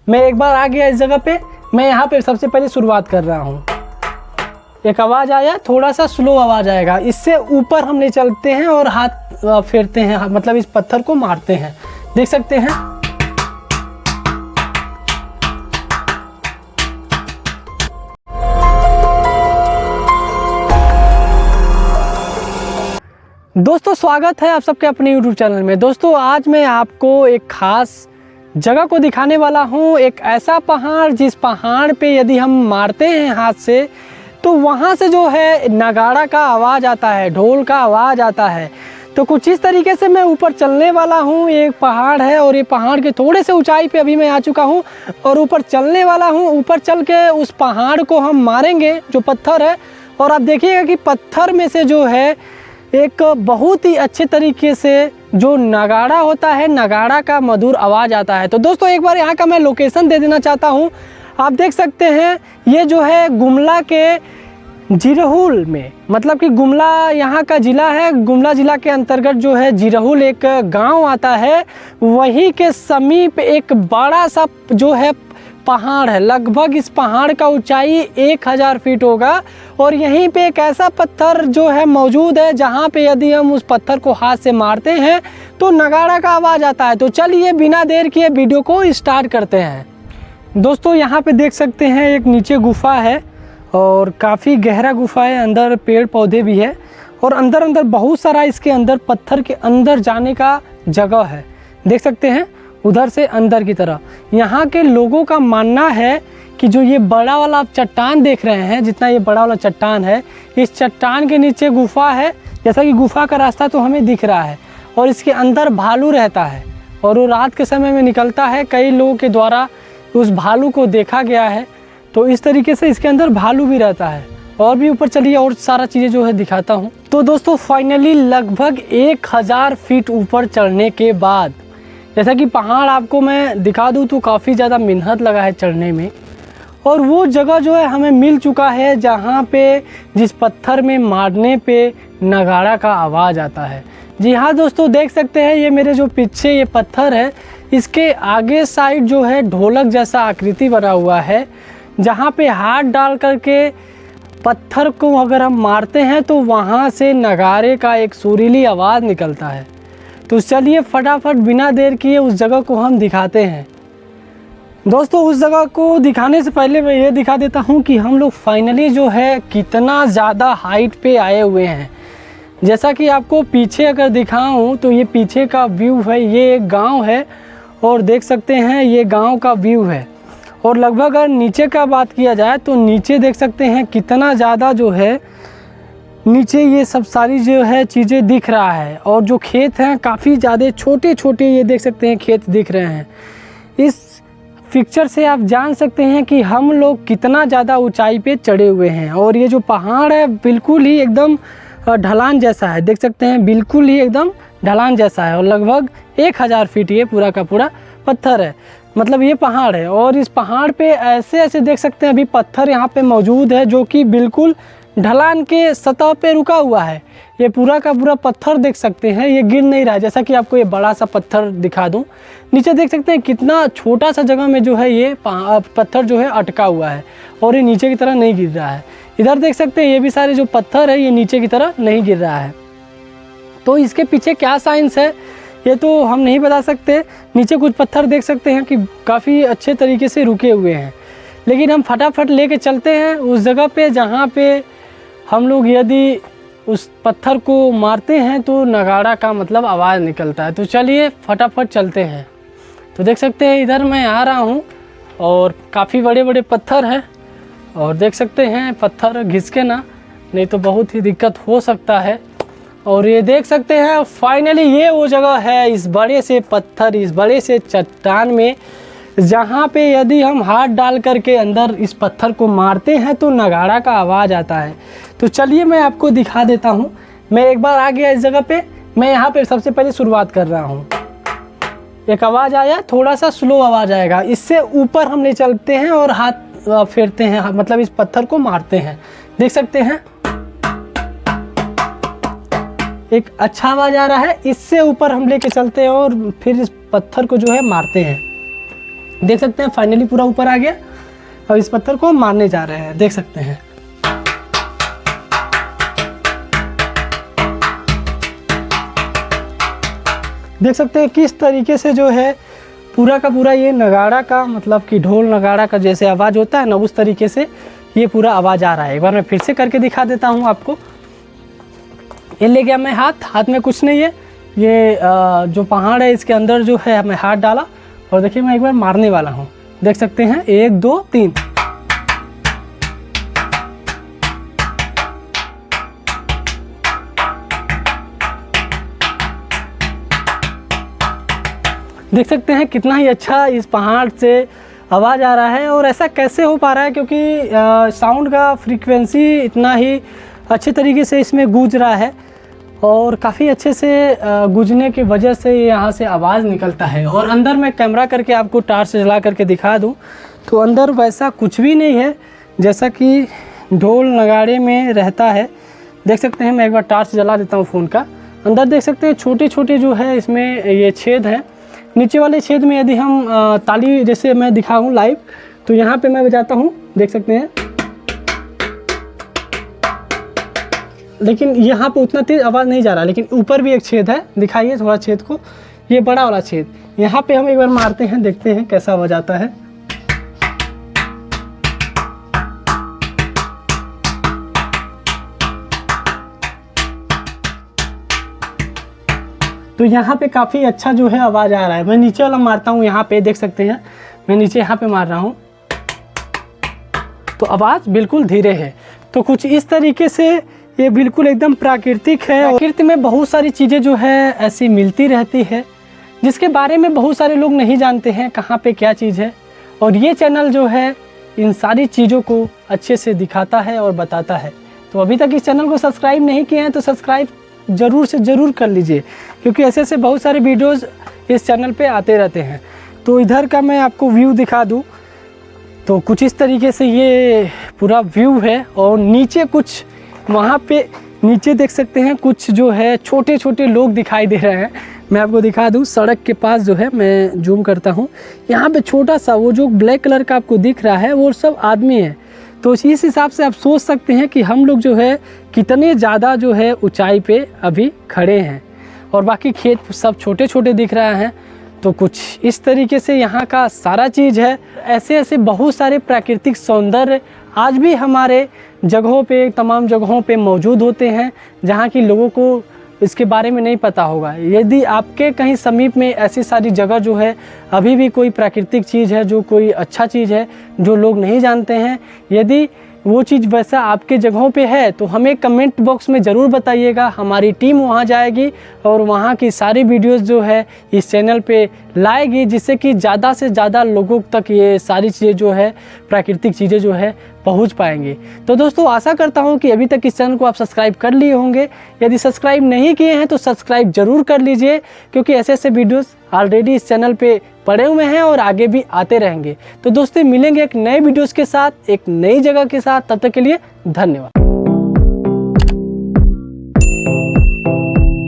मैं एक बार आ गया इस जगह पे। मैं यहाँ पे सबसे पहले शुरुआत कर रहा हूँ। एक आवाज़ आया, थोड़ा सा स्लो आवाज़ आएगा, इससे ऊपर हम ले चलते हैं और हाथ फेरते हैं, मतलब इस पत्थर को मारते हैं। देख सकते हैं। दोस्तों स्वागत है आप सबके अपने YouTube चैनल में। दोस्तों आज मैं आपको एक ख़ास जगह को दिखाने वाला हूँ। एक ऐसा पहाड़ जिस पहाड़ पे यदि हम मारते हैं हाथ से तो वहाँ से जो है नगाड़ा का आवाज़ आता है, ढोल का आवाज़ आता है। तो कुछ इस तरीके से मैं ऊपर चलने वाला हूँ। ये एक पहाड़ है और ये पहाड़ के थोड़े से ऊंचाई पे अभी मैं आ चुका हूँ और ऊपर चलने वाला हूँ। ऊपर चल के उस पहाड़ को हम मारेंगे जो पत्थर है, और आप देखिएगा कि पत्थर में से जो है एक बहुत ही अच्छे तरीके से जो नगाड़ा होता है, नगाड़ा का मधुर आवाज़ आता है। तो दोस्तों एक बार यहाँ का मैं लोकेशन दे देना चाहता हूँ। आप देख सकते हैं ये जो है गुमला के जिरहुल में, मतलब कि गुमला यहाँ का ज़िला है। गुमला ज़िला के अंतर्गत जो है जिरहुल एक गांव आता है, वहीं के समीप एक बड़ा सा जो है पहाड़ है। लगभग इस पहाड़ का ऊंचाई 1000 फीट होगा और यहीं पे एक ऐसा पत्थर जो है मौजूद है जहाँ पे यदि हम उस पत्थर को हाथ से मारते हैं तो नगाड़ा का आवाज़ आता है। तो चलिए बिना देर किए वीडियो को स्टार्ट करते हैं। दोस्तों यहाँ पे देख सकते हैं एक नीचे गुफा है और काफ़ी गहरा गुफा है, अंदर पेड़ पौधे भी है और अंदर बहुत सारा इसके अंदर पत्थर के अंदर जाने का जगह है। देख सकते हैं उधर से अंदर की तरफ। यहाँ के लोगों का मानना है कि जो ये बड़ा वाला आप चट्टान देख रहे हैं, जितना ये बड़ा वाला चट्टान है, इस चट्टान के नीचे गुफा है। जैसा कि गुफा का रास्ता तो हमें दिख रहा है और इसके अंदर भालू रहता है और वो रात के समय में निकलता है। कई लोगों के द्वारा उस भालू को देखा गया है। तो इस तरीके से इसके अंदर भालू भी रहता है। और भी ऊपर चलिए और सारा चीज़ें जो है दिखाता हूँ। तो दोस्तों फाइनली लगभग 1000 फीट ऊपर चढ़ने के बाद, जैसा कि पहाड़ आपको मैं दिखा दूँ तो काफ़ी ज़्यादा मेहनत लगा है चढ़ने में, और वो जगह जो है हमें मिल चुका है जहाँ पे जिस पत्थर में मारने पे नगाड़ा का आवाज़ आता है। जी हाँ दोस्तों, देख सकते हैं ये मेरे जो पीछे ये पत्थर है, इसके आगे साइड जो है ढोलक जैसा आकृति बना हुआ है, जहाँ पे हाथ डाल करके पत्थर को अगर हम मारते हैं तो वहाँ से नगाड़े का एक सुरीली आवाज़ निकलता है। तो चलिए फटाफट बिना देर किए उस जगह को हम दिखाते हैं। दोस्तों उस जगह को दिखाने से पहले मैं ये दिखा देता हूँ कि हम लोग फाइनली जो है कितना ज़्यादा हाइट पे आए हुए हैं। जैसा कि आपको पीछे अगर दिखाऊँ तो ये पीछे का व्यू है, ये एक गांव है और देख सकते हैं ये गांव का व्यू है। और लगभग अगर नीचे का बात किया जाए तो नीचे देख सकते हैं कितना ज़्यादा जो है नीचे ये सब सारी जो है चीज़ें दिख रहा है। और जो खेत हैं काफ़ी ज़्यादा छोटे छोटे ये देख सकते हैं खेत दिख रहे हैं। इस पिक्चर से आप जान सकते हैं कि हम लोग कितना ज़्यादा ऊंचाई पे चढ़े हुए हैं। और ये जो पहाड़ है बिल्कुल ही एकदम ढलान जैसा है, देख सकते हैं बिल्कुल ही एकदम ढलान जैसा है। और लगभग 1000 फीट ये पूरा का पूरा पत्थर है, मतलब ये पहाड़ है। और इस पहाड़ पे ऐसे देख सकते हैं अभी पत्थर यहाँ पे मौजूद है जो कि बिल्कुल ढलान के सतह पे रुका हुआ है। ये पूरा का पूरा पत्थर देख सकते हैं, ये गिर नहीं रहा है। जैसा कि आपको ये बड़ा सा पत्थर दिखा दूं, नीचे देख सकते हैं कितना छोटा सा जगह में जो है ये पत्थर जो है अटका हुआ है और ये नीचे की तरह नहीं गिर रहा है। इधर देख सकते हैं ये भी सारे जो पत्थर है ये नीचे की तरह नहीं गिर रहा है। तो इसके पीछे क्या साइंस है ये तो हम नहीं बता सकते। नीचे कुछ पत्थर देख सकते हैं कि काफ़ी अच्छे तरीके से रुके हुए हैं, लेकिन हम फटाफट लेके चलते हैं उस जगह पे जहाँ पे हम लोग यदि उस पत्थर को मारते हैं तो नगाड़ा का मतलब आवाज़ निकलता है। तो चलिए फटाफट चलते हैं। तो देख सकते हैं इधर मैं आ रहा हूँ और काफ़ी बड़े बड़े पत्थर हैं और देख सकते हैं पत्थर घिसके ना, नहीं तो बहुत ही दिक्कत हो सकता है। और ये देख सकते हैं फाइनली ये वो जगह है इस बड़े से पत्थर, इस बड़े से चट्टान में, जहाँ पे यदि हम हाथ डाल करके अंदर इस पत्थर को मारते हैं तो नगाड़ा का आवाज़ आता है। तो चलिए मैं आपको दिखा देता हूँ। मैं एक बार आ गया इस जगह पे। मैं यहाँ पे सबसे पहले शुरुआत कर रहा हूँ। एक आवाज़ आया, थोड़ा सा स्लो आवाज़ आएगा, इससे ऊपर हम ले चलते हैं और हाथ फेरते हैं, मतलब इस पत्थर को मारते हैं। देख सकते हैं एक अच्छा आवाज़ आ रहा है, इससे ऊपर हम लेके चलते हैं और फिर इस पत्थर को जो है मारते हैं। देख सकते हैं फाइनली पूरा ऊपर आ गया। अब इस पत्थर को हम मारने जा रहे हैं, देख सकते हैं। देख सकते हैं किस तरीके से जो है पूरा का पूरा ये नगाड़ा का, मतलब कि ढोल नगाड़ा का जैसे आवाज़ होता है ना, उस तरीके से ये पूरा आवाज़ आ रहा है। एक बार मैं फिर से करके दिखा देता हूँ आपको। ये ले गया मैं हाथ में कुछ नहीं है, ये जो पहाड़ है इसके अंदर जो है मैं हाथ डाला और देखिए मैं एक बार मारने वाला हूँ। देख सकते हैं 1 2 3। देख सकते हैं कितना ही अच्छा इस पहाड़ से आवाज़ आ रहा है। और ऐसा कैसे हो पा रहा है, क्योंकि साउंड का फ्रीक्वेंसी इतना ही अच्छे तरीके से इसमें गूंज रहा है और काफ़ी अच्छे से गूंजने की वजह से यहाँ से आवाज़ निकलता है। और अंदर मैं कैमरा करके आपको टार्च से जला करके दिखा दूँ तो अंदर वैसा कुछ भी नहीं है जैसा कि ढोल नगाड़े में रहता है। देख सकते हैं, मैं एक बार टार्च जला देता हूँ फ़ोन का। अंदर देख सकते हैं छोटे छोटे जो है इसमें ये छेद हैं। नीचे वाले छेद में यदि हम ताली जैसे मैं दिखाऊं लाइव, तो यहाँ पे मैं बजाता हूँ, देख सकते हैं, लेकिन यहाँ पे उतना तेज आवाज़ नहीं जा रहा। लेकिन ऊपर भी एक छेद है, दिखाइए थोड़ा छेद को, ये बड़ा वाला छेद। यहाँ पे हम एक बार मारते हैं, देखते हैं कैसा आवाज़ आता है। तो यहाँ पे काफ़ी अच्छा जो है आवाज़ आ रहा है। मैं नीचे वाला मारता हूँ, यहाँ पे देख सकते हैं, मैं नीचे यहाँ पे मार रहा हूँ तो आवाज़ बिल्कुल धीरे है। तो कुछ इस तरीके से ये बिल्कुल एकदम प्राकृतिक है। प्रकृति में बहुत सारी चीज़ें जो है ऐसी मिलती रहती है जिसके बारे में बहुत सारे लोग नहीं जानते हैं कहाँ पे क्या चीज़ है। और ये चैनल जो है इन सारी चीज़ों को अच्छे से दिखाता है और बताता है। तो अभी तक इस चैनल को सब्सक्राइब नहीं किए हैं तो सब्सक्राइब ज़रूर से ज़रूर कर लीजिए, क्योंकि ऐसे ऐसे बहुत सारे वीडियोज़ इस चैनल पे आते रहते हैं। तो इधर का मैं आपको व्यू दिखा दूँ तो कुछ इस तरीके से ये पूरा व्यू है। और नीचे कुछ वहाँ पे नीचे देख सकते हैं कुछ जो है छोटे छोटे लोग दिखाई दे रहे हैं। मैं आपको दिखा दूँ, सड़क के पास जो है, मैं जूम करता हूँ, यहाँ पे छोटा सा वो जो ब्लैक कलर का आपको दिख रहा है वो सब आदमी है। तो इस हिसाब से आप सोच सकते हैं कि हम लोग जो है कितने ज़्यादा जो है ऊंचाई पे अभी खड़े हैं और बाकी खेत सब छोटे छोटे दिख रहे हैं। तो कुछ इस तरीके से यहाँ का सारा चीज़ है। ऐसे ऐसे बहुत सारे प्राकृतिक सौंदर्य आज भी हमारे जगहों पे, तमाम जगहों पे मौजूद होते हैं जहाँ की लोगों को इसके बारे में नहीं पता होगा। यदि आपके कहीं समीप में ऐसी सारी जगह जो है अभी भी कोई प्राकृतिक चीज़ है, जो कोई अच्छा चीज़ है जो लोग नहीं जानते हैं, यदि वो चीज़ वैसा आपके जगहों पे है तो हमें कमेंट बॉक्स में ज़रूर बताइएगा। हमारी टीम वहाँ जाएगी और वहाँ की सारी वीडियोस जो है इस चैनल पे लाएगी, जिससे कि ज़्यादा से ज़्यादा लोगों तक ये सारी चीज़ें जो है प्राकृतिक चीज़ें जो है पहुँच पाएंगी। तो दोस्तों आशा करता हूँ कि अभी तक इस चैनल को आप सब्सक्राइब कर लिए होंगे। यदि सब्सक्राइब नहीं किए हैं तो सब्सक्राइब ज़रूर कर लीजिए, क्योंकि ऐसे ऐसे वीडियोज़ ऑलरेडी इस चैनल पे पड़े हुए हैं और आगे भी आते रहेंगे। तो दोस्तों मिलेंगे एक नए वीडियोस के साथ, एक नई जगह के साथ। तब तक के लिए धन्यवाद।